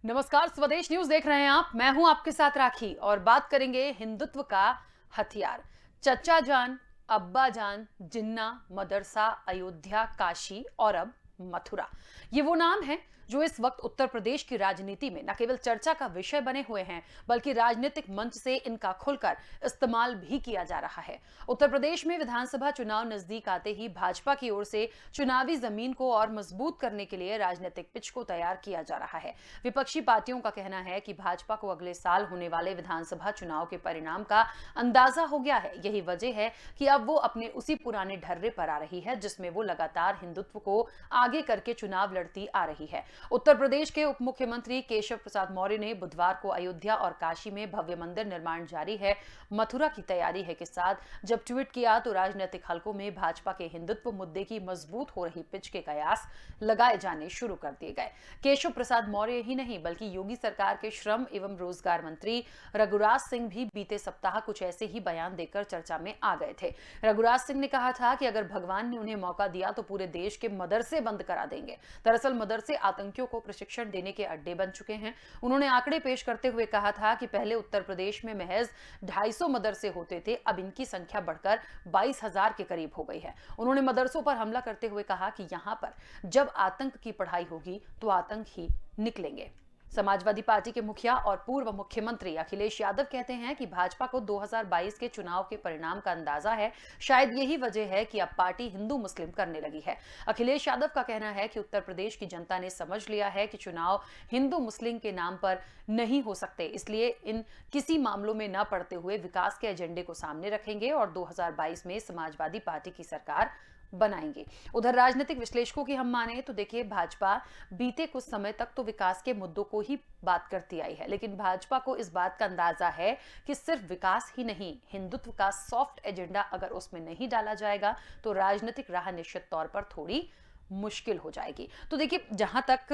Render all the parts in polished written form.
नमस्कार, स्वदेश न्यूज देख रहे हैं आप। मैं हूं आपके साथ राखी और बात करेंगे हिंदुत्व का हथियार। चचा जान, अब्बा जान, जिन्ना, मदरसा, अयोध्या, काशी और अब मथुरा। ये वो नाम हैं जो इस वक्त उत्तर प्रदेश की राजनीति में न केवल चर्चा का विषय बने हुए हैं, बल्कि राजनीतिक मंच से इनका खुलकर इस्तेमाल भी किया जा रहा है। उत्तर प्रदेश में विधानसभा चुनाव नजदीक आते ही भाजपा की ओर से चुनावी जमीन को और मजबूत करने के लिए राजनीतिक पिच को तैयार किया जा रहा है। विपक्षी पार्टियों का कहना है कि भाजपा को अगले साल होने वाले विधानसभा चुनाव के परिणाम का अंदाजा हो गया है। यही वजह है कि अब वो अपने उसी पुराने ढर्रे पर आ रही है जिसमें वो लगातार हिंदुत्व को आगे करके चुनाव लड़ती आ रही है। उत्तर प्रदेश के उप मुख्यमंत्री केशव प्रसाद मौर्य ने बुधवार को अयोध्या और काशी में भव्य मंदिर निर्माण जारी है, मथुरा की तैयारी है के साथ जब ट्वीट किया तो राजनीतिक हलकों में भाजपा के हिंदुत्व मुद्दे की मजबूत हो रही पिच के कयास लगाए जाने शुरू कर दिए गए। केशव प्रसाद मौर्य ही नहीं बल्कि योगी सरकार के श्रम एवं रोजगार मंत्री रघुराज सिंह भी बीते सप्ताह कुछ ऐसे ही बयान देकर चर्चा में आ गए थे। रघुराज सिंह ने कहा था कि अगर भगवान ने उन्हें मौका दिया तो पूरे देश के मदरसे बंद करा देंगे। दरअसल मदरसे आतंकियों को प्रशिक्षण देने के अड्डे बन चुके हैं। उन्होंने आंकड़े पेश करते हुए कहा था कि पहले उत्तर प्रदेश में महज 250 मदरसे होते थे, अब इनकी संख्या बढ़कर 22,000 के करीब हो गई है। उन्होंने मदरसों पर हमला करते हुए कहा कि यहां पर जब आतंक की पढ़ाई होगी तो आतंक ही निकलेंगे। समाजवादी पार्टी के मुखिया और पूर्व मुख्यमंत्री अखिलेश यादव कहते हैं कि भाजपा को 2022 के चुनाव के परिणाम का अंदाजा है। शायद यही वजह है कि अब पार्टी हिंदू मुस्लिम करने लगी है। अखिलेश यादव का कहना है कि उत्तर प्रदेश की जनता ने समझ लिया है कि चुनाव हिंदू मुस्लिम के नाम पर नहीं हो सकते, इसलिए इन किसी मामलों में न पड़ते हुए विकास के एजेंडे को सामने रखेंगे और 2022 में समाजवादी पार्टी की सरकार बनाएंगे। उधर राजनीतिक विश्लेषकों की हम माने तो देखिए, भाजपा बीते कुछ समय तक तो विकास के मुद्दों को ही बात करती आई है, लेकिन भाजपा को इस बात का अंदाजा है कि सिर्फ विकास ही नहीं, हिंदुत्व का सॉफ्ट एजेंडा अगर उसमें नहीं डाला जाएगा तो राजनीतिक राह निश्चित तौर पर थोड़ी मुश्किल हो जाएगी। तो देखिए, जहां तक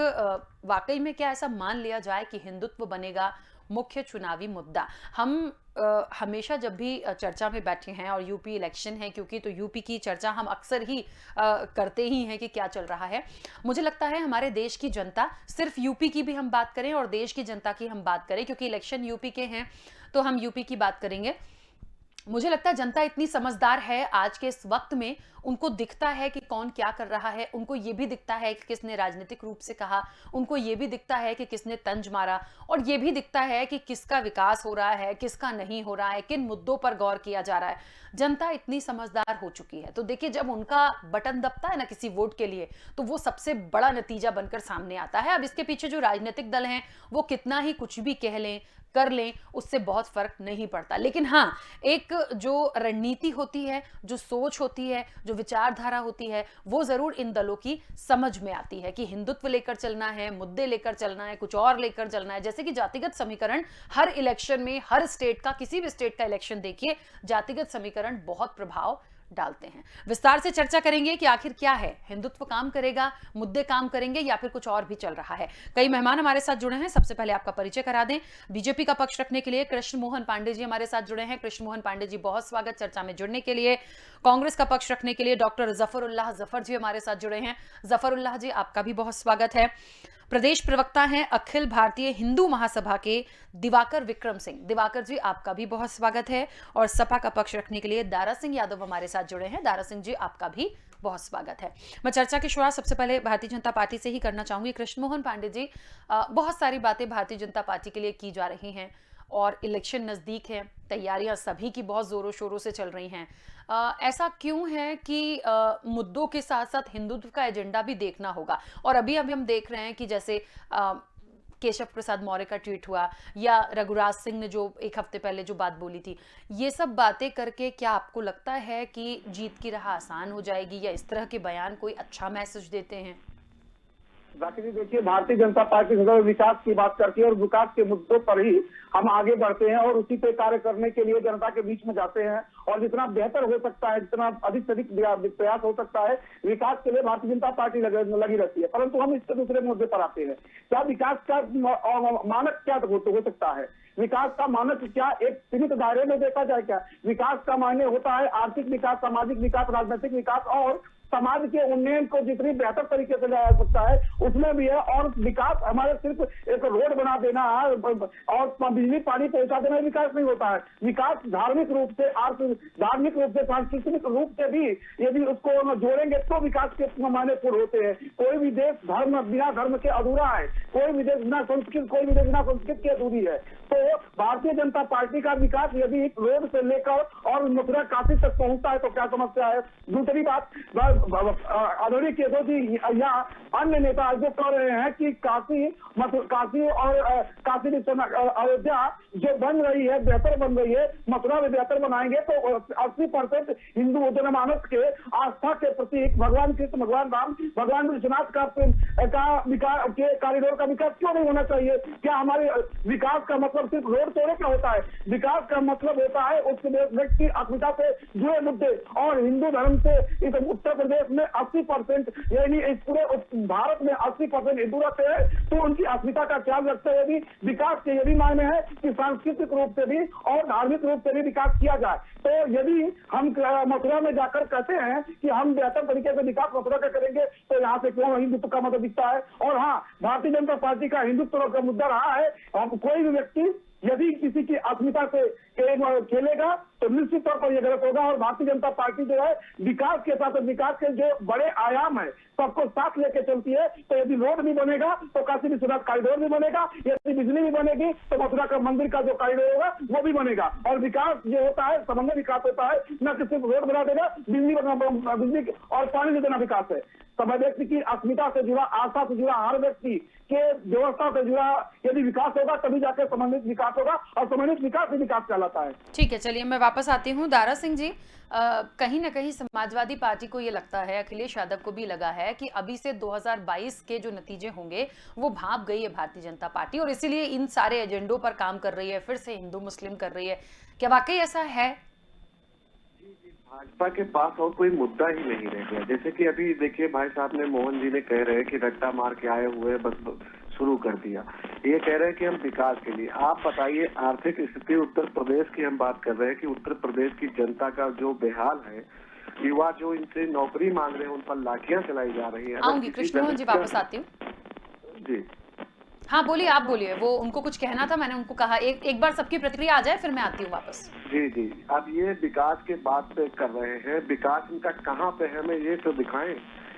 वाकई में क्या ऐसा मान लिया जाए कि हिंदुत्व बनेगा मुख्य चुनावी मुद्दा। हम हमेशा जब भी चर्चा में बैठे हैं और यूपी इलेक्शन है क्योंकि, तो यूपी की चर्चा हम अक्सर ही करते ही हैं कि क्या चल रहा है। मुझे लगता है हमारे देश की जनता, सिर्फ यूपी की भी हम बात करें और देश की जनता की हम बात करें, क्योंकि इलेक्शन यूपी के हैं तो हम यूपी की बात करेंगे। मुझे लगता है जनता इतनी समझदार है आज के इस वक्त में, उनको दिखता है कि कौन क्या कर रहा है, उनको ये भी दिखता है कि किसने राजनीतिक रूप से कहा, उनको ये भी दिखता है कि किसने तंज मारा, और ये भी दिखता है कि किसका विकास हो रहा है, किसका नहीं हो रहा है, किन मुद्दों पर गौर किया जा रहा है। जनता इतनी समझदार हो चुकी है। तो देखिए, जब उनका बटन दबता है ना किसी वोट के लिए, तो वो सबसे बड़ा नतीजा बनकर सामने आता है। अब इसके पीछे जो राजनीतिक दल हैं वो कितना ही कुछ भी कह लें कर लें, उससे बहुत फर्क नहीं पड़ता। लेकिन हाँ, एक जो रणनीति होती है, जो सोच होती है, जो विचारधारा होती है, वो जरूर इन दलों की समझ में आती है कि हिंदुत्व लेकर चलना है, मुद्दे लेकर चलना है, कुछ और लेकर चलना है। जैसे कि जातिगत समीकरण हर इलेक्शन में, हर स्टेट का, किसी भी स्टेट का इलेक्शन देखिए, जातिगत समीकरण बहुत प्रभाव डालते हैं। विस्तार से चर्चा करेंगे कि आखिर क्या है, हिंदुत्व काम करेगा, मुद्दे काम करेंगे या फिर कुछ और भी चल रहा है। कई मेहमान हमारे साथ जुड़े हैं। सबसे पहले आपका परिचय करा दें। बीजेपी का पक्ष रखने के लिए कृष्ण मोहन पांडे जी हमारे साथ जुड़े हैं। कृष्ण मोहन पांडे जी, बहुत स्वागत चर्चा में जुड़ने के लिए। कांग्रेस का पक्ष रखने के लिए डॉक्टर जफरुल्लाह जफर जी हमारे साथ जुड़े हैं। जफरुल्लाह जी, आपका भी बहुत स्वागत है। प्रदेश प्रवक्ता हैं अखिल भारतीय हिंदू महासभा के दिवाकर विक्रम सिंह। दिवाकर जी, आपका भी बहुत स्वागत है। और सपा का पक्ष रखने के लिए दारा सिंह यादव हमारे साथ जुड़े हैं। दारा सिंह जी, आपका भी बहुत स्वागत है। मैं चर्चा की शुरुआत सबसे पहले भारतीय जनता पार्टी से ही करना चाहूंगी। कृष्ण मोहन पांडे जी, बहुत सारी बातें भारतीय जनता पार्टी के लिए की जा रही हैं और इलेक्शन नजदीक है, तैयारियां सभी की बहुत जोरों शोरों से चल रही हैं। ऐसा क्यों है कि मुद्दों के साथ साथ हिंदुत्व का एजेंडा भी देखना होगा? और अभी अभी हम देख रहे हैं कि जैसे केशव प्रसाद मौर्य का ट्वीट हुआ, या रघुराज सिंह ने जो एक हफ्ते पहले जो बात बोली थी, ये सब बातें करके क्या आपको लगता है कि जीत की राह आसान हो जाएगी, या इस तरह के बयान कोई अच्छा मैसेज देते हैं? बाकी जी देखिए, भारतीय जनता पार्टी सदैव विकास की बात करती है और विकास के मुद्दों पर ही हम आगे बढ़ते हैं और उसी पे कार्य करने के लिए जनता के बीच में जाते हैं। और जितना बेहतर हो सकता है, जितना अधिक से अधिक प्रयास हो सकता है विकास के लिए, भारतीय जनता पार्टी लगी रहती है। परंतु हम इसके दूसरे मुद्दे पर आते हैं। क्या विकास का मानक क्या हो सकता है? विकास का मानक क्या एक सीमित दायरे में देखा जाए? क्या विकास का मायने होता है आर्थिक विकास, सामाजिक विकास, राजनीतिक विकास और समाज के उन्नयन को जितनी बेहतर तरीके से लाया जा सकता है उसमें भी है। और विकास हमारे सिर्फ एक रोड बना देना और बिजली पानी पहुंचा देना विकास नहीं होता है। विकास धार्मिक रूप से, धार्मिक रूप से, सांस्कृतिक रूप से भी यदि उसको जोड़ेंगे तो विकास के मायने पूर्ण होते हैं। कोई भी देश धर्म बिना धर्म के अधूरा है, कोई भी देश बिना संस्कृत, कोई भी देश बिना संस्कृत के अधूरी है। तो भारतीय जनता पार्टी का विकास यदि रोड से लेकर और मथुरा काशी तक पहुंचता है तो क्या समस्या है। दूसरी बात, आदरणीय केशव जी या अन्य नेता जो कह रहे हैं कि काशी और काशी विश्वनाथ अयोध्या जो बन रही है बेहतर बन रही है, मथुरा में बेहतर बनाएंगे तो 80% हिंदू जनमानस के आस्था के प्रतीक भगवान कृष्ण, भगवान राम, भगवान विश्वनाथ का विकास के कॉरिडोर का विकास क्यों नहीं होना चाहिए। क्या हमारे विकास का मतलब सिर्फ रोड तोड़े का होता है? विकास का मतलब होता है उस व्यक्ति की अस्मिता से जुड़े मुद्दे। और हिंदू धर्म से इस उत्तर प्रदेश में 80% यानी इस पूरे भारत में 80% हिंदू रहते हैं, तो उनकी अस्मिता का ख्याल रखते हुए भी विकास के यदि मायने है कि सांस्कृतिक रूप से भी और धार्मिक रूप से भी विकास किया जाए। तो यदि हम मथुरा में जाकर कहते हैं कि हम बेहतर तरीके से विकास मथुरा का करेंगे तो यहाँ से क्यों हिंदुत्व का मतलब दिखता है। और हाँ, भारतीय जनता पार्टी का हिंदुत्व का मुद्दा रहा है। हम कोई भी व्यक्ति यदि किसी की अस्मिता से खेलेगा तो निश्चित तौर पर यह गलत होगा। और भारतीय जनता पार्टी जो है विकास के साथ विकास के जो बड़े आयाम है सबको साथ लेके चलती है। तो यदि रोड भी बनेगा तो काशी विश्वनाथ कॉरिडोर भी बनेगा, यदि बिजली भी बनेगी तो मथुरा का मंदिर का जो कॉरिडोर होगा वो भी बनेगा। और विकास जो होता है समन्वय विकास होता है, न कि सिर्फ रोड बना देना, बिजली और पानी देना विकास है। सब व्यक्ति की अस्मिता से जुड़ा, आस्था से जुड़ा, हर व्यक्ति के व्यवस्था से जुड़ा यदि विकास होगा तभी जाकर समन्वित विकास होगा और समन्वित विकास ही विकास कहलाता है। ठीक है, चलिए मैं वापस आती हूँ। दारा सिंह जी, कहीं ना कहीं समाजवादी पार्टी को ये लगता है, अखिलेश यादव को भी लगा है कि अभी से 2022 के जो नतीजे होंगे वो भाप गई है भारतीय जनता पार्टी और इसीलिए इन सारे एजेंडों पर काम कर रही है, फिर से हिंदू मुस्लिम कर रही है। क्या वाकई ऐसा है? भाजपा के पास और कोई मुद्दा ही नहीं रह गया। जैसे कि अभी देखिए भाई साहब ने, मोहन जी ने कह रहे हैं कि रट्टा मार के आए हुए बस शुरू कर दिया। ये कह रहे हैं कि हम विकास के लिए। आप बताइए, आर्थिक स्थिति उत्तर प्रदेश की हम बात कर रहे हैं कि उत्तर प्रदेश की जनता का जो बेहाल है, युवा जो इनसे नौकरी मांग रहे हैं उन पर लाठियां चलाई जा रही है। आऊंगी कृष्ण मोहन जी, वापस आती हूँ जी। हाँ बोलिए, आप बोलिए। वो उनको कुछ कहना था, मैंने उनको कहा एक बार सबकी प्रतिक्रिया आ जाए फिर मैं आती हूँ वापस। जी जी, अब ये विकास के बात पे कर रहे हैं, विकास इनका कहाँ पे है हमें ये तो दिखाएं।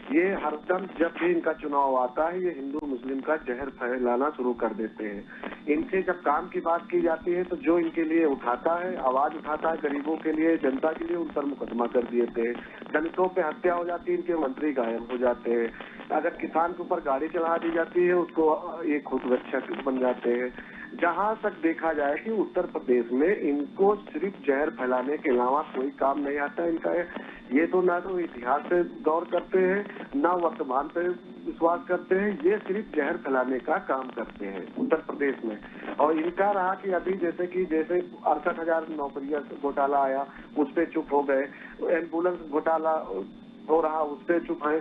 ये हरदम जब भी इनका चुनाव आता है ये हिंदू मुस्लिम का जहर फैलाना शुरू कर देते हैं। इनसे जब काम की बात की जाती है तो जो इनके लिए उठाता है, आवाज उठाता है गरीबों के लिए, जनता के लिए, उन पर मुकदमा कर देते हैं। दलितों पे हत्या हो जाती है, इनके मंत्री गायब हो जाते हैं। अगर किसान के ऊपर गाड़ी चढ़ा दी जाती है उसको ये खुद रक्षक बन जाते हैं। जहां तक देखा जाए कि उत्तर प्रदेश में इनको सिर्फ जहर फैलाने के अलावा कोई काम नहीं आता इनका। ये तो ना तो इतिहास से गौर करते हैं ना वर्तमान पे विश्वास करते हैं, ये सिर्फ जहर फैलाने का काम करते हैं उत्तर प्रदेश में। और इनका रहा कि अभी जैसे 68,000 नौकरियां घोटाला आया उस पर चुप हो गए, एम्बुलेंस घोटाला हो रहा उस पर चुप है,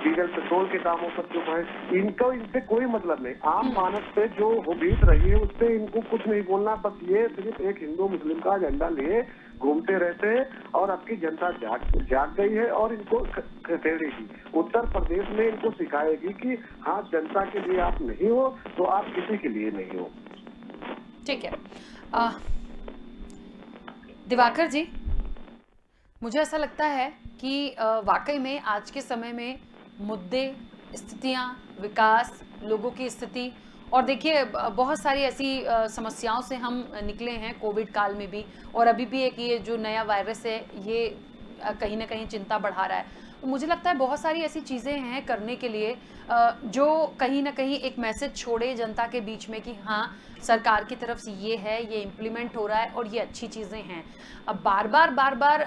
डीजल पेट्रोल के दामों पर चुप है। इनको इनसे कोई मतलब नहीं, आम मानस पे जो बीत रही है उस पर इनको कुछ नहीं बोलना। बस ये सिर्फ एक हिंदू मुस्लिम का एजेंडा लिए घूमते रहते हैं और अब की जनता जाग गई है और इनको खसेड़ेगी। उत्तर प्रदेश में इनको सिखाएगी कि हाँ, जनता के लिए आप नहीं हो तो आप किसी के लिए नहीं हो। ठीक है दिवाकर जी, मुझे ऐसा लगता है कि वाकई में आज के समय में मुद्दे, स्थितियां, विकास, लोगों की स्थिति और देखिए बहुत सारी ऐसी समस्याओं से हम निकले हैं कोविड काल में भी, और अभी भी एक ये जो नया वायरस है ये कहीं ना कहीं चिंता बढ़ा रहा है। तो मुझे लगता है बहुत सारी ऐसी चीज़ें हैं करने के लिए जो कहीं ना कहीं एक मैसेज छोड़े जनता के बीच में कि हाँ, सरकार की तरफ से ये है, ये इम्प्लीमेंट हो रहा है और ये अच्छी चीज़ें हैं। अब बार बार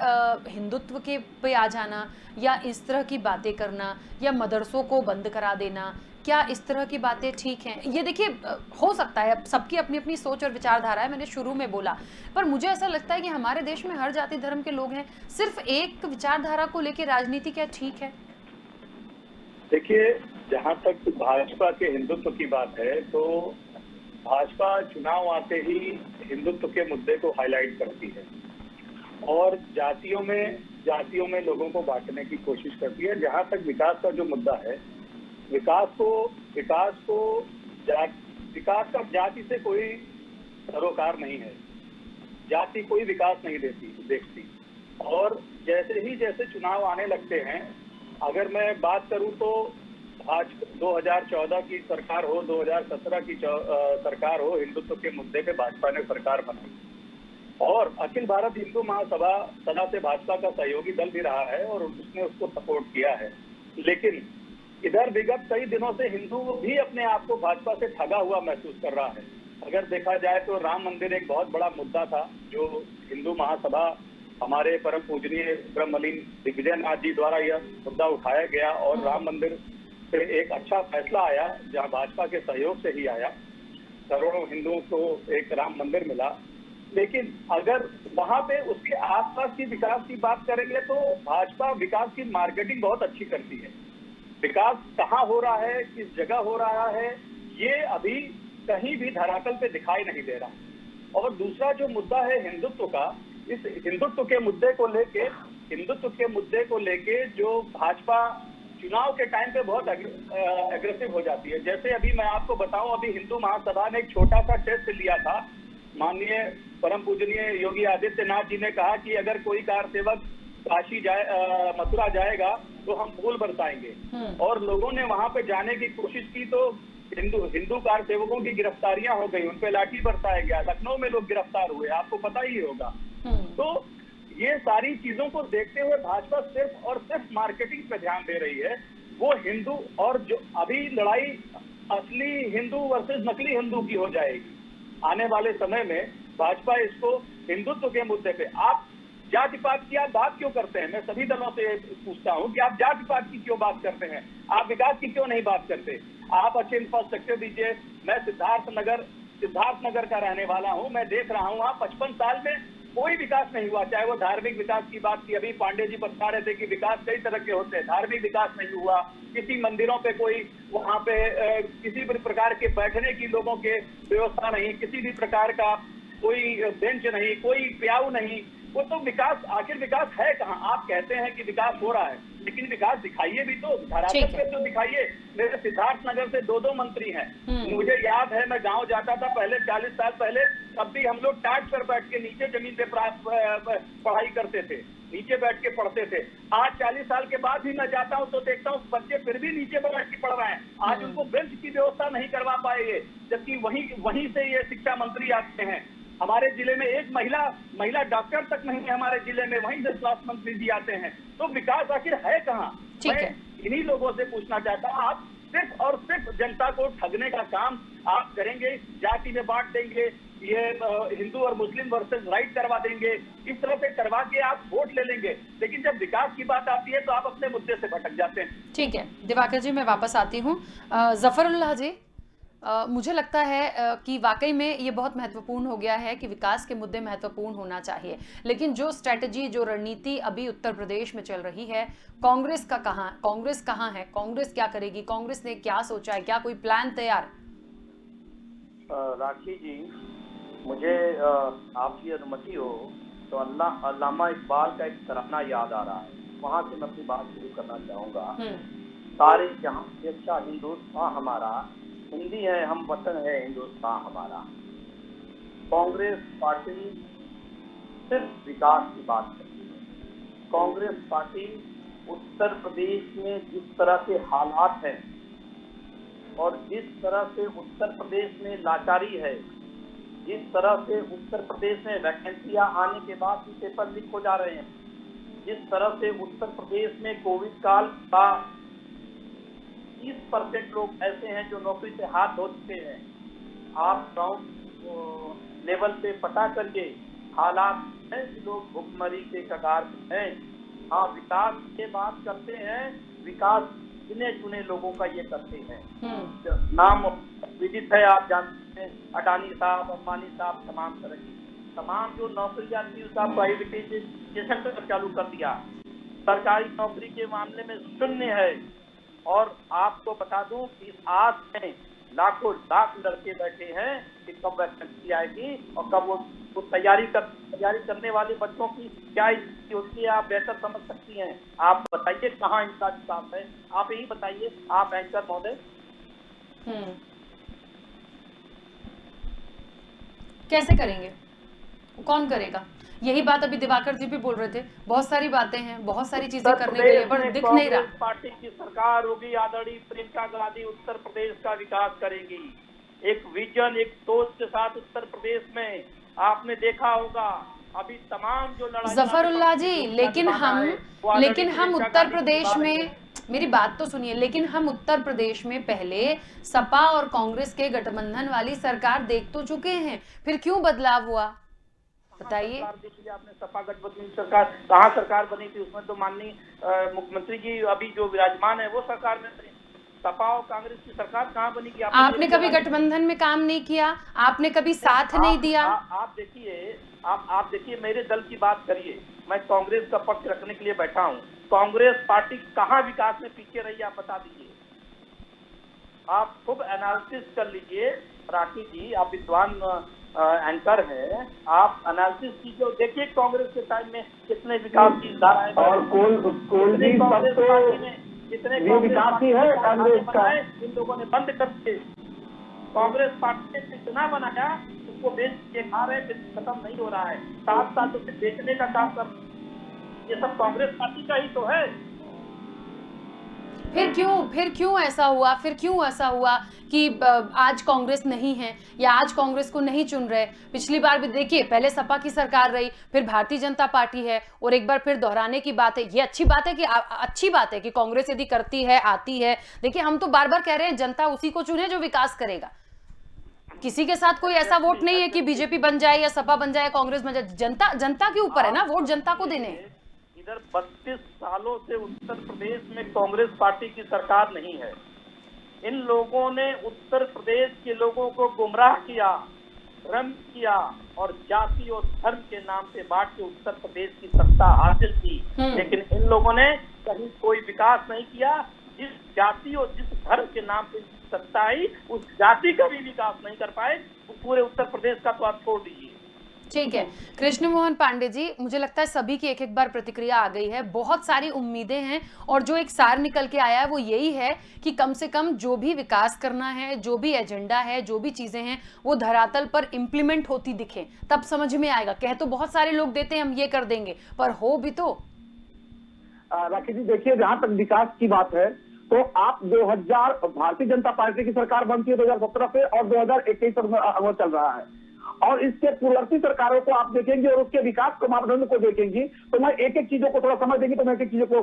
हिंदुत्व के पे आ जाना या इस तरह की बातें करना या मदरसों को बंद करा देना, क्या इस तरह की बातें ठीक हैं? ये देखिए हो सकता है, सबकी अपनी अपनी सोच और विचारधारा है, मैंने शुरू में बोला, पर मुझे ऐसा लगता है कि हमारे देश में हर जाति धर्म के लोग हैं, सिर्फ एक विचारधारा को लेकर राजनीति क्या ठीक है? देखिए, जहाँ तक भाजपा के हिंदुत्व की बात है तो भाजपा चुनाव आते ही हिंदुत्व के मुद्दे को हाईलाइट करती है और जातियों में लोगों को बांटने की कोशिश करती है। जहां तक विकास का जो मुद्दा है, विकास का जाति से कोई सरोकार नहीं है। जाति कोई विकास नहीं देखती। और जैसे चुनाव आने लगते हैं, अगर मैं बात करूं तो आज 2014 की सरकार हो, 2017 की सरकार हो, हिंदुत्व के मुद्दे पे भाजपा ने सरकार बनाई और अखिल भारत हिंदू महासभा सदा से भाजपा का सहयोगी दल भी रहा है और उसने उसको सपोर्ट किया है। लेकिन इधर विगत कई दिनों से हिंदू भी अपने आप को भाजपा से ठगा हुआ महसूस कर रहा है। अगर देखा जाए तो राम मंदिर एक बहुत बड़ा मुद्दा था, जो हिंदू महासभा हमारे परम पूजनीय ब्रह्मलीन दिग्विजय नाथ जी द्वारा यह मुद्दा उठाया गया और राम मंदिर से एक अच्छा फैसला आया, जहां भाजपा के सहयोग से ही आया। करोड़ों हिंदुओं को एक राम मंदिर मिला। लेकिन अगर वहां पे उसके आसपास की विकास की बात करेंगे तो भाजपा विकास की मार्केटिंग बहुत अच्छी करती है। विकास कहाँ हो रहा है, किस जगह हो रहा है, ये अभी कहीं भी धरातल पे दिखाई नहीं दे रहा। और दूसरा जो मुद्दा है हिंदुत्व का, इस हिंदुत्व के मुद्दे को लेके जो भाजपा चुनाव के टाइम पे बहुत एग्रेसिव हो जाती है। जैसे अभी मैं आपको बताऊं, अभी हिंदू महासभा ने एक छोटा सा टेस्ट लिया था। माननीय परम पूजनीय योगी आदित्यनाथ जी ने कहा कि अगर कोई कार सेवक काशी मथुरा जाएगा तो हम फूल बरसाएंगे। और लोगों ने वहां पे जाने की कोशिश की तो हिंदू कार सेवकों की गिरफ्तारियां हो गई, उनपे लाठी बरसाया गया। लखनऊ में लोग गिरफ्तार हुए, आपको पता ही होगा। तो ये सारी चीजों को देखते हुए भाजपा सिर्फ और सिर्फ मार्केटिंग पे ध्यान दे रही है। वो हिंदू, और जो अभी लड़ाई असली हिंदू वर्सेस नकली हिंदू की हो जाएगी आने वाले समय में। भाजपा इसको हिंदुत्व के मुद्दे पे, आप जाति पात की आप बात क्यों करते हैं? मैं सभी दलों से पूछता हूं कि आप जाति पात की क्यों बात करते हैं? आप विकास की क्यों नहीं बात करते? आप अच्छे इंफ्रास्ट्रक्चर दीजिए। मैं सिद्धार्थनगर का रहने वाला हूं, मैं देख रहा हूं वहां 55 साल में कोई विकास नहीं हुआ। चाहे वो धार्मिक विकास की बात की, अभी पांडे जी बता रहे थे कि विकास कई तरह के होते हैं, धार्मिक विकास नहीं हुआ। किसी मंदिरों पे कोई वहां पे किसी भी प्रकार के बैठने की लोगों के व्यवस्था नहीं, किसी भी प्रकार का कोई बेंच नहीं, कोई प्याऊ नहीं। वो तो विकास, आखिर विकास है कहाँ? आप कहते हैं कि विकास हो रहा है, लेकिन विकास दिखाइए भी तो, धरातल पे तो दिखाइए। मेरे सिद्धार्थनगर से 2 मंत्री हैं। मुझे याद है, मैं गांव जाता था पहले 40 साल पहले, तब भी हम लोग टाट पर बैठ के नीचे जमीन पे पढ़ाई करते थे, नीचे बैठ के पढ़ते थे। आज 40 साल के बाद भी मैं जाता हूँ तो देखता हूँ बच्चे फिर भी नीचे बैठ के पढ़ रहे हैं। आज उनको बेंच की व्यवस्था नहीं करवा पाए ये, जबकि वहीं से ये शिक्षा मंत्री आते हैं। हमारे जिले में एक महिला डॉक्टर तक नहीं है हमारे जिले में, वहीं से स्वास्थ्य मंत्री जी आते हैं। तो विकास आखिर है कहाँ? मैं इन्हीं लोगों से पूछना चाहता हूँ, आप सिर्फ और सिर्फ जनता को ठगने का काम आप करेंगे, जाति में बांट देंगे, ये हिंदू और मुस्लिम वर्सेस राइट करवा देंगे, इस तरह से करवा के आप वोट ले लेंगे। लेकिन जब विकास की बात आती है तो आप अपने मुद्दे से भटक जाते हैं। ठीक है दिवाकर जी, मैं वापस आती हूँ। जफरुल्लाह जी, मुझे लगता है कि वाकई में ये बहुत महत्वपूर्ण हो गया है कि विकास के मुद्दे महत्वपूर्ण होना चाहिए, लेकिन जो स्ट्रेटजी, जो रणनीति अभी उत्तर प्रदेश में चल रही है, कांग्रेस कहाँ है? कांग्रेस क्या करेगी? कांग्रेस ने क्या सोचा है? क्या कोई प्लान तैयार? राखी जी, मुझे आपकी अनुमति हो तो अल्लामा इकबाल का एक तराना याद आ रहा है, वहां से मैं अपनी बात शुरू करना चाहूंगा। सारे जहां से अच्छा हिंदुस्तान हमारा, हिंदी है हम वतन है हिंदुस्तान हमारा। कांग्रेस पार्टी सिर्फ विकास की बात करती है। कांग्रेस पार्टी उत्तर प्रदेश में जिस तरह से हालात हैं और जिस तरह से उत्तर प्रदेश में लाचारी है, जिस तरह से उत्तर प्रदेश में वैकेंसियां आने के बाद भी पेपर लीक हो जा रहे हैं, जिस तरह से उत्तर प्रदेश में कोविड काल का 30% लोग ऐसे हैं जो नौकरी से हाथ धो चुके हैं। आप ग्राउंड लेवल पे पता करके हालात हैं, लोग भुखमरी के कगार पे हैं। हाँ, विकास की बात करते हैं, विकास गिने चुने लोगों का ये करते हैं। नाम विदित है, आप जानते हैं, अडानी साहब, अंबानी साहब, तमाम जो नौकरियां थी उसका प्राइवेटाइजेशन चालू कर दिया। सरकारी नौकरी के मामले में शून्य है। और आपको बता दूं कि आज में लाखों लाख लड़के बैठे हैं कि कब वैकेंसी आएगी और कब वो तैयारी करने वाले बच्चों की क्या स्थिति होती है, आप बेहतर समझ सकती हैं। आप बताइए कहाँ इनका विकास है, आप यही बताइए, आप एंकर महोदय। कैसे करेंगे, कौन करेगा? यही बात अभी दिवाकर जी भी बोल रहे थे, बहुत सारी बातें हैं, बहुत सारी चीजें करने के लिए, पर दिख नहीं रहा। पार्टी की सरकार होगी, आदरणीय प्रियंका गांधी उत्तर प्रदेश का विकास करेंगी। एक विजन, एक सोच के साथ उत्तर प्रदेश में आपने देखा होगा अभी तमाम जो लड़ाई जफरुल्लाह जी, लेकिन हम उत्तर प्रदेश में, मेरी बात तो सुनिए, लेकिन हम उत्तर प्रदेश में पहले सपा और कांग्रेस के गठबंधन वाली सरकार देख तो चुके हैं, फिर क्यों बदलाव हुआ बताइए। देखिए आपने सपा गठबंधन सरकार कहाँ सरकार बनी थी, उसमें तो माननीय मुख्यमंत्री जी अभी जो विराजमान है वो सरकार में बनी। सपा और कांग्रेस की सरकार कहाँ बनी की? आपने कभी गठबंधन में काम नहीं किया, आपने कभी साथ नहीं दिया। आप देखिए मेरे दल की बात करिए, मैं कांग्रेस का पक्ष रखने के लिए बैठा हूँ। कांग्रेस पार्टी कहाँ विकास में पीछे रही, आप बता दीजिए। आप खूब एनालिसिस कर लीजिए राठी जी, आप विद्वान एंकर है, आप एनालिसिस कीजिए, देखिए कांग्रेस के टाइम में कितने विकास की धाराएं और जितने विकास ही है कांग्रेस का, इन लोगों ने बंद कर दिए। कांग्रेस पार्टी ने कितना बनाया, उसको बेच के खा रहे, खत्म नहीं हो रहा है, साथ साथ उसे बेचने का काम कर, ये सब कांग्रेस पार्टी का ही तो है। फिर क्यों ऐसा हुआ कि आज कांग्रेस नहीं है या आज कांग्रेस को नहीं चुन रहे। पिछली बार भी देखिए, पहले सपा की सरकार रही, फिर भारतीय जनता पार्टी है, और एक बार फिर दोहराने की बात है। ये अच्छी बात है कि कांग्रेस यदि करती है, आती है। देखिए, हम तो बार बार कह रहे हैं जनता उसी को चुने जो विकास करेगा। किसी के साथ कोई ऐसा वोट नहीं है कि बीजेपी बन जाए या सपा बन जाए, कांग्रेस बन जाए। जनता के ऊपर है ना, वोट जनता को देने हैं। इधर 32 सालों से उत्तर प्रदेश में कांग्रेस पार्टी की सरकार नहीं है। इन लोगों ने उत्तर प्रदेश के लोगों को गुमराह किया, भ्रम किया और जाति और धर्म के नाम पे बांट के उत्तर प्रदेश की सत्ता हासिल की। लेकिन इन लोगों ने कहीं कोई विकास नहीं किया। जिस जाति और जिस धर्म के नाम पे सत्ता आई, उस जाति का भी विकास नहीं कर पाए। पूरे उत्तर प्रदेश का तो आप छोड़ दीजिए। ठीक है कृष्ण मोहन पांडे जी, मुझे लगता है सभी की एक बार प्रतिक्रिया आ गई है, बहुत सारी उम्मीदें हैं, और जो एक सार निकल के आया है वो यही है कि कम से कम जो भी विकास करना है, जो भी एजेंडा है, जो भी चीजें हैं, वो धरातल पर इंप्लीमेंट होती दिखे, तब समझ में आएगा। कह तो बहुत सारे लोग देते हैं हम ये कर देंगे, पर हो भी तो। राखी जी देखिए, जहां तक विकास की बात है तो आप 2000 भारतीय जनता पार्टी की सरकार बनती है 2017 से, और 2021 तक चल रहा है, और इसके पूर्ववर्ती सरकारों को आप देखेंगे और उसके विकास को मापदंड को देखेंगी तो मैं एक एक चीजों को थोड़ा समझ देंगी तो मैं एक एक चीजों को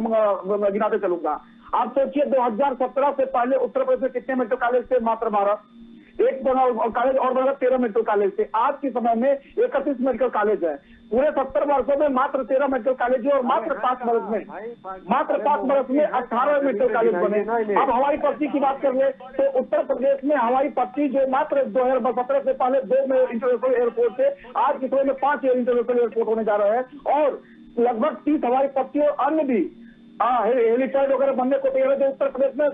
गिनाते चलूंगा। आप सोचिए 2017 से पहले उत्तर प्रदेश में कितने मेडिकल कॉलेज थे? मात्र 12। एक कॉलेज और बढ़कर 13 मेडिकल कॉलेज थे। आज के समय में 31 मेडिकल कॉलेज है। पूरे 70 वर्षों में मात्र 13 मेडिकल कॉलेज है, और मात्र 5 वर्ष में 18 मेडिकल कॉलेज बने। अब हवाई पट्टी की बात कर ले तो उत्तर प्रदेश में हवाई पट्टी जो मात्र 2017 से पहले 2 इंटरनेशनल एयरपोर्ट थे, आज के समय में 5 इंटरनेशनल एयरपोर्ट होने जा रहे हैं, और लगभग 30 हवाई पट्टी और अन्य भी हेलीपैड वगैरह बनने को तैयार है, जो उत्तर प्रदेश में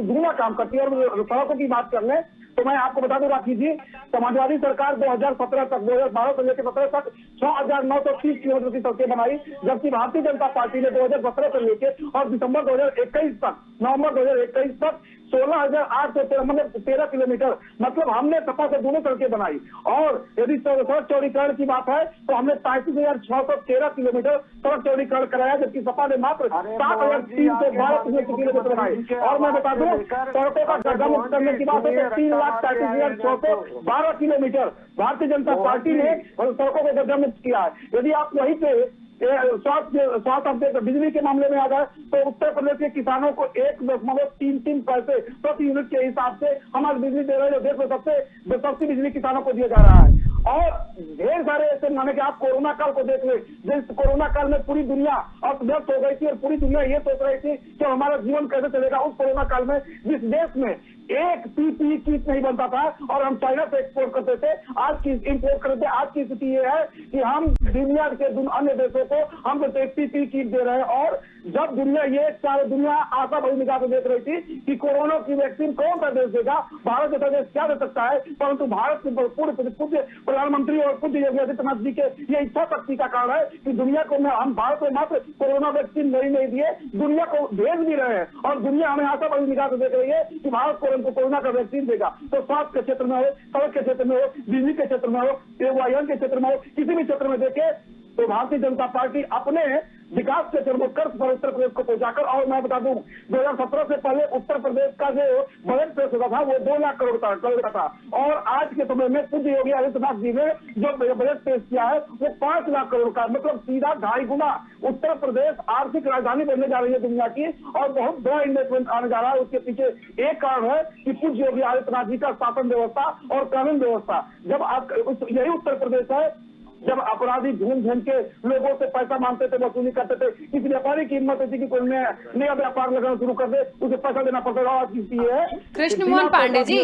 दूना काम करती है। और सड़कों की बात कर ले तो मैं आपको बता दूं राखी जी, समाजवादी सरकार 2017 तक 2012 से लेकर 17 तक 6,930 किलोमीटर की सड़कें बनाई, जबकि भारतीय जनता पार्टी ने 2017 से लेकर और दिसंबर 2021 तक, नवंबर 2021 तक 16,813 मतलब 13 किलोमीटर, मतलब हमने सपा से दोनों सड़कें बनाई। और यदि सड़क चौड़ीकरण की बात है तो हमने 35,613 किलोमीटर सड़क चौड़ीकरण कराया, जबकि सपा ने मात्र 7,312 किलोमीटर बनाए। और मैं बता दूं, सड़कों का गड्ढा मुक्त करने की बात है तो 3,35,612 किलोमीटर भारतीय जनता पार्टी ने सड़कों को गड्ढा मुक्त किया है। यदि आप वहीं पे स्वास्थ्य बिजली के मामले में आ जाए तो उत्तर प्रदेश के किसानों को 1.33 पैसे प्रति यूनिट के हिसाब से हम आज बिजली दे रहे हैं, जो देश में सबसे सस्ती बिजली किसानों को दिया जा रहा है। और ढेर सारे ऐसे माने कि आप कोरोना काल को देख ले, जिस कोरोना काल में पूरी दुनिया अर्थव्यस्त हो गई थी और पूरी दुनिया ये सोच रही थी कि हमारा जीवन कैसे चलेगा। उस कोरोना काल में जिस देश में एक पीपीई किट नहीं बनता था और हम चाइना से एक्सपोर्ट करते थे, आज की इंपोर्ट करते थे। आज की स्थिति ये है कि हम दुनिया के अन्य देशों को हम पीपीई किट दे रहे हैं। और जब दुनिया ये सारी दुनिया आशा भरी निगाह से देख रही थी कि कोरोना की वैक्सीन कौन सा देश देगा, भारत जैसा देश क्या दे सकता है, परंतु भारत के पूज्य प्रधानमंत्री और पूज्य योगी आदित्यनाथ जी के ये इच्छा शक्ति का कारण है कि दुनिया को हम भारत को मात्र कोरोना वैक्सीन नहीं दिए, दुनिया को भेज भी रहे हैं। और दुनिया हमें आशा भरी निगाह से देख रही है कि भारत कोरोना का वैक्सीन देगा। तो स्वास्थ्य के क्षेत्र में हो, सड़क के क्षेत्र में हो, बिजली के क्षेत्र में हो, वायुयान के क्षेत्र में हो, किसी भी क्षेत्र में देखे तो भारतीय जनता पार्टी अपने विकास के सर्वोत्कर्ष पर उत्तर प्रदेश को पहुंचाकर, और मैं बता दूं 2017 से पहले उत्तर प्रदेश का जो बजट पेश होता था वो 2 लाख करोड़ का था, और आज के समय में पूज्य योगी आदित्यनाथ जी ने जो बजट पेश किया है वो 5 लाख करोड़ का, मतलब सीधा 2.5 गुना उत्तर प्रदेश आर्थिक राजधानी बनने जा रही है दुनिया की, और बहुत बड़ा इन्वेस्टमेंट आने जा रहा है। उसके पीछे एक कारण है कि पूज्य योगी आदित्यनाथ जी का शासन व्यवस्था और कानून व्यवस्था। जब आप यही उत्तर प्रदेश है जब अपराधी घूम के लोगों से पैसा मांगते थे, वसूली करते थे, किसी व्यापारी की हिम्मत होती कि कोई नया व्यापार लगाना शुरू कर दे, उसे पैसा देना पड़ता था। कृष्ण मोहन पांडे जी,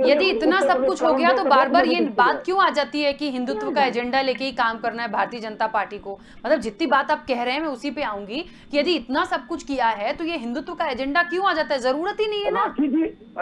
यदि इतना सब कुछ हो गया तो बार बार ये बात क्यों आ जाती है कि हिंदुत्व का एजेंडा लेके ही काम करना है भारतीय जनता पार्टी को? मतलब जितनी बात आप कह रहे हैं मैं उसी पे आऊंगी कि यदि इतना सब कुछ किया है तो ये हिंदुत्व का एजेंडा क्यों आ जाता है? जरूरत ही नहीं है ना।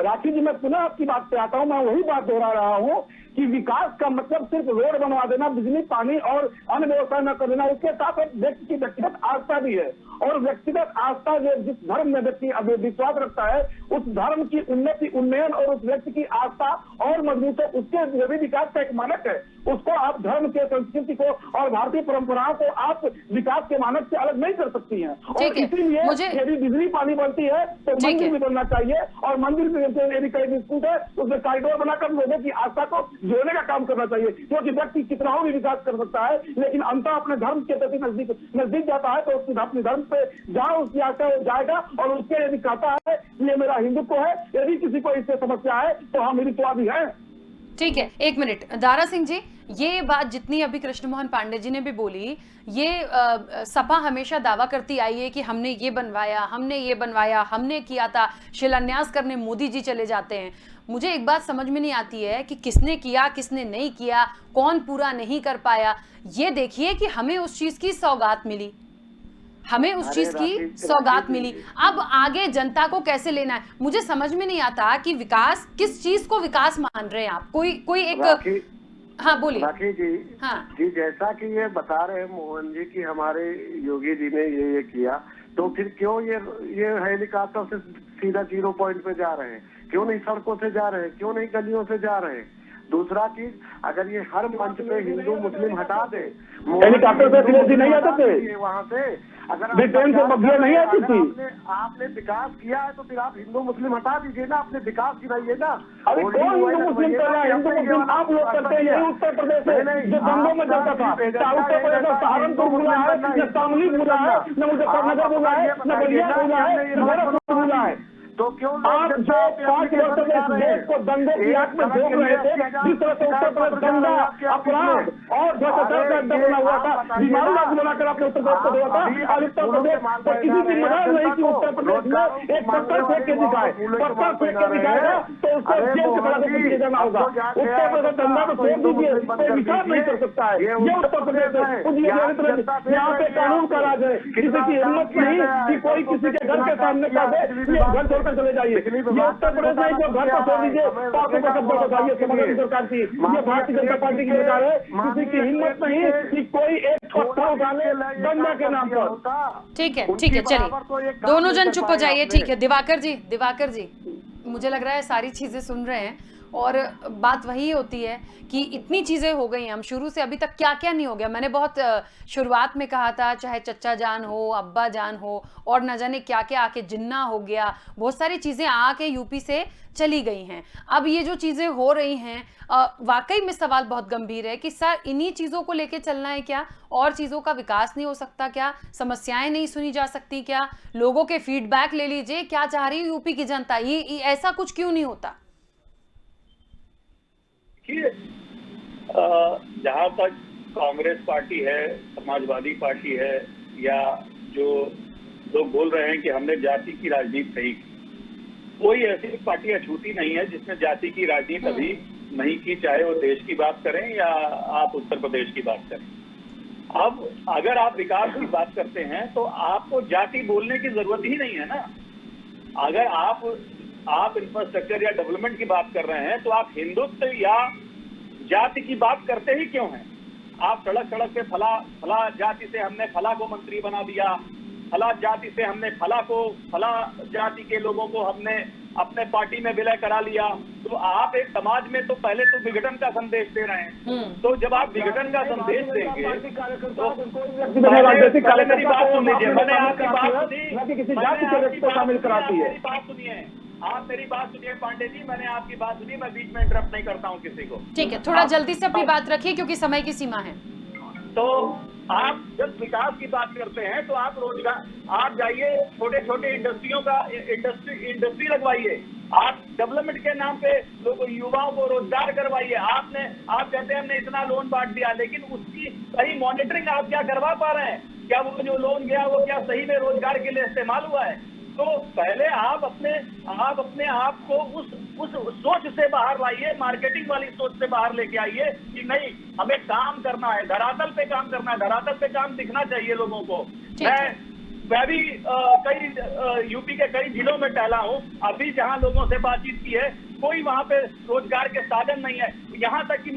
राखी जी मैं पुनः आपकी बात पे आता हूँ। मैं वही बात दोहरा रहा हूँ कि विकास का मतलब सिर्फ रोड बनवा देना, बिजली पानी और अन्य व्यवस्था न कर देना, उसके साथ एक व्यक्ति की व्यक्तिगत आस्था भी है। और व्यक्तिगत आस्था जो जिस धर्म में व्यक्ति विश्वास रखता है उस धर्म की उन्नति उन्नयन और उस व्यक्ति की आस्था और मजबूत है, उसके जो भी विकास का एक मानक है उसको आप धर्म के संस्कृति को और भारतीय परंपराओं को आप विकास के मानक से अलग नहीं कर सकती हैं। और इसीलिए यदि बिजली पानी बनती है तो मंदिर भी बनना चाहिए, और मंदिर भी यदि कहीं स्कूल है उसमें कॉरिडोर बनाकर लोगों की आस्था को जोड़ने का काम करना चाहिए, क्योंकि व्यक्ति कितना भी विकास कर सकता है लेकिन अंततः अपने धर्म के प्रति नजदीक जाता है तो उसकी अपने धर्म पे जहाँ उसकी आस्था हो जाएगा। और उसके यदि कहता है ये मेरा हिंदुत्व है, यदि किसी को इससे समस्या है तो हम हिंदुत्ववादी हैं। ठीक है, एक मिनट दारा सिंह जी, ये बात जितनी अभी कृष्ण मोहन पांडे जी ने भी बोली, ये सपा हमेशा दावा करती आई है कि हमने ये बनवाया, हमने किया था, शिलान्यास करने मोदी जी चले जाते हैं। मुझे एक बात समझ में नहीं आती है कि किसने किया किसने नहीं किया, कौन पूरा नहीं कर पाया। ये देखिए कि हमें उस चीज की सौगात मिली, अब आगे जनता को कैसे लेना है मुझे समझ में नहीं आता कि विकास किस चीज को विकास मान रहे हैं आप। कोई एक हाँ बोलिए। राखी जी, हाँ जी जैसा कि ये बता रहे हैं मोहन जी कि हमारे योगी जी ने ये किया, तो फिर क्यों ये हेलीकॉप्टर से सीधा 0 पॉइंट पे जा रहे हैं? क्यों नहीं सड़कों से जा रहे हैं? क्यों नहीं गलियों से जा रहे हैं? दूसरा चीज, अगर ये हर मंच पे हिंदू मुस्लिम हटा दे, हेलीकॉप्टर से नहीं आते थे वहाँ से, अगर ब्रिटेन से बग्घियां नहीं आती थी। आपने विकास किया है तो फिर आप हिंदू मुस्लिम हटा दीजिए ना, आपने विकास गिराइए ना। अभी कौन हिंदू मुस्लिम कर रहा है? हिंदू मुस्लिम आप लोग करते हैं। यही उत्तर प्रदेश में जो दंगों में चलता था, उत्तर प्रदेश में सहारनपुर बुला है, न शामली बुला है, न मुजफ्फरनगर बुला है, न बलिया बुला है, न गोरखपुर बुला है। तो क्यों आप जो 5 वर्ष से इस देश को दंगों की आग में झोंक रहे थे, जिस तरह से उत्तर प्रदेश दंगा अपराध और भ्रष्टाचार का अड्डा बना हुआ था, बीमारी राज्य बनाकर आपने उत्तर प्रदेश को दिया था। और उत्तर प्रदेश तो किसी की मदद नहीं कि उत्तर प्रदेश में एक पत्थर फेंक के दिखाए, पत्थर फेंक के दिखाएगा तो उसको जेल के खड़ा करके जाना होगा। उत्तर प्रदेश दंगा तो छोड़ दीजिए, कोई विकास नहीं कर सकता है। ये उत्तर प्रदेश है, यहाँ पे कानून का राज है, किसी की हिम्मत नहीं कि कोई किसी के घर के सामने का दे, घर छोड़कर चले जाइए। ये उत्तर प्रदेश में जो घर पर छोड़ दीजिए, समाजवादी सरकार की, ये भारतीय जनता पार्टी की सरकार है। किसी की हिम्मत नहीं कि कोई एक पत्थर उठा ले दंगा के नाम पर। ठीक है, चलिए दोनों जन चुप हो जाइए। ठीक है दिवाकर जी, मुझे लग रहा है सारी चीजें सुन रहे हैं और बात वही होती है कि इतनी चीज़ें हो गई हैं, हम शुरू से अभी तक क्या क्या नहीं हो गया। मैंने बहुत शुरुआत में कहा था, चाहे चच्चा जान हो, अब्बा जान हो और न जाने क्या क्या आके जिन्ना हो गया, बहुत सारी चीज़ें आके यूपी से चली गई हैं। अब ये जो चीज़ें हो रही हैं, वाकई में सवाल बहुत गंभीर है कि सर इन्हीं चीज़ों को लेके चलना है क्या? और चीज़ों का विकास नहीं हो सकता क्या? समस्याएं नहीं सुनी जा सकती क्या? लोगों के फीडबैक ले लीजिए, क्या चाह रही है यूपी की जनता, ये ऐसा कुछ क्यों नहीं होता? जहां तक कांग्रेस पार्टी है, समाजवादी पार्टी है, या जो लोग बोल रहे हैं कि हमने जाति की राजनीति सही की, कोई ऐसी पार्टी अछूती नहीं है जिसने जाति की राजनीति अभी नहीं की, चाहे वो देश की बात करें या आप उत्तर प्रदेश की बात करें। अब अगर आप विकास की बात करते हैं तो आपको जाति बोलने की जरूरत ही नहीं है ना। अगर आप इंफ्रास्ट्रक्चर या डेवलपमेंट की बात कर रहे हैं तो आप हिंदुत्व या जाति की बात करते ही क्यों हैं? आप सड़क पे फला जाति से हमने फला को मंत्री बना दिया, फला जाति से हमने फला जाति के लोगों को हमने अपने पार्टी में विलय करा लिया। तो आप एक समाज में तो पहले तो विघटन का संदेश दे रहे हैं। तो जब आप विघटन का संदेश देंगे तो पहले मेरी बात सुन लीजिए। मैंने आपकी बात सुनिए, आप मेरी बात सुनिए पांडे जी, मैंने आपकी बात सुनी, मैं बीच में इंटरप्ट नहीं करता हूँ किसी को। ठीक है, थोड़ा जल्दी से अपनी बात रखिए क्योंकि समय की सीमा है। तो आप जब विकास की बात करते हैं तो आप रोजगार, आप जाइए छोटे इंडस्ट्रियों का इंडस्ट्री लगवाइए, आप डेवलपमेंट के नाम पे लोगों युवाओं को रोजगार करवाइए। आप कहते हैं हमने इतना लोन बांट दिया, लेकिन उसकी सही मॉनिटरिंग आप क्या करवा पा रहे हैं? क्या वो जो लोन गया वो क्या सही में रोजगार के लिए इस्तेमाल हुआ है? तो पहले आप अपने आप को उस सोच से बाहर लाइए, मार्केटिंग वाली सोच से बाहर लेके आइए कि नहीं हमें काम करना है, धरातल पे काम करना है, धरातल पे काम दिखना चाहिए लोगों को। मैं भी कई यूपी के कई जिलों में टहला हूँ, अभी जहाँ लोगों से बातचीत की है कोई वहाँ पे रोजगार के साधन नहीं है। यहाँ तक कि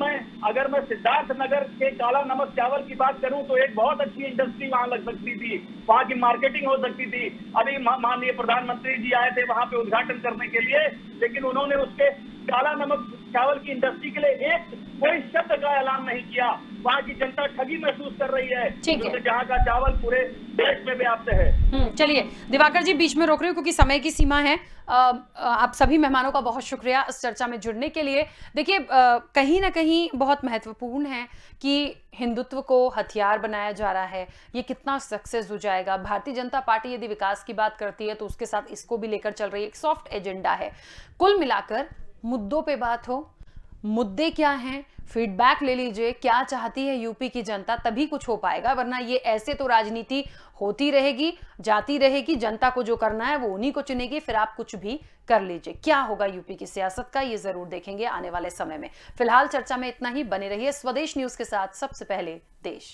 अगर मैं सिद्धार्थ नगर के काला नमक चावल की बात करूँ तो एक बहुत अच्छी इंडस्ट्री वहाँ लग सकती थी, वहाँ की मार्केटिंग हो सकती थी। अभी माननीय प्रधानमंत्री जी आए थे वहाँ पे उद्घाटन करने के लिए, लेकिन उन्होंने उसके काला नमक चावल की इंडस्ट्री के लिए कोई शब्द का ऐलान नहीं किया। वहाँ की जनता ठगी महसूस कर रही है क्योंकि जहाँ का चावल पूरे देश में व्याप्त है। चलिए दिवाकर जी, बीच में रोक रही हूँ क्योंकि समय की सीमा है। आप सभी मेहमानों का बहुत शुक्रिया इस चर्चा में जुड़ने के लिए। देखिए कहीं ना कहीं बहुत महत्वपूर्ण है कि हिंदुत्व को हथियार बनाया जा रहा है, ये कितना सक्सेस हो जाएगा। भारतीय जनता पार्टी यदि विकास की बात करती है तो उसके साथ इसको भी लेकर चल रही है, एक सॉफ्ट एजेंडा है। कुल मिलाकर मुद्दों पे बात हो, मुद्दे क्या हैं, फीडबैक ले लीजिए, क्या चाहती है यूपी की जनता, तभी कुछ हो पाएगा। वरना ये ऐसे तो राजनीति होती रहेगी, जाती रहेगी, जनता को जो करना है वो उन्हीं को चुनेगी, फिर आप कुछ भी कर लीजिए। क्या होगा यूपी की सियासत का, ये जरूर देखेंगे आने वाले समय में। फिलहाल चर्चा में इतना ही। बने रहिए स्वदेश न्यूज के साथ, सबसे पहले देश।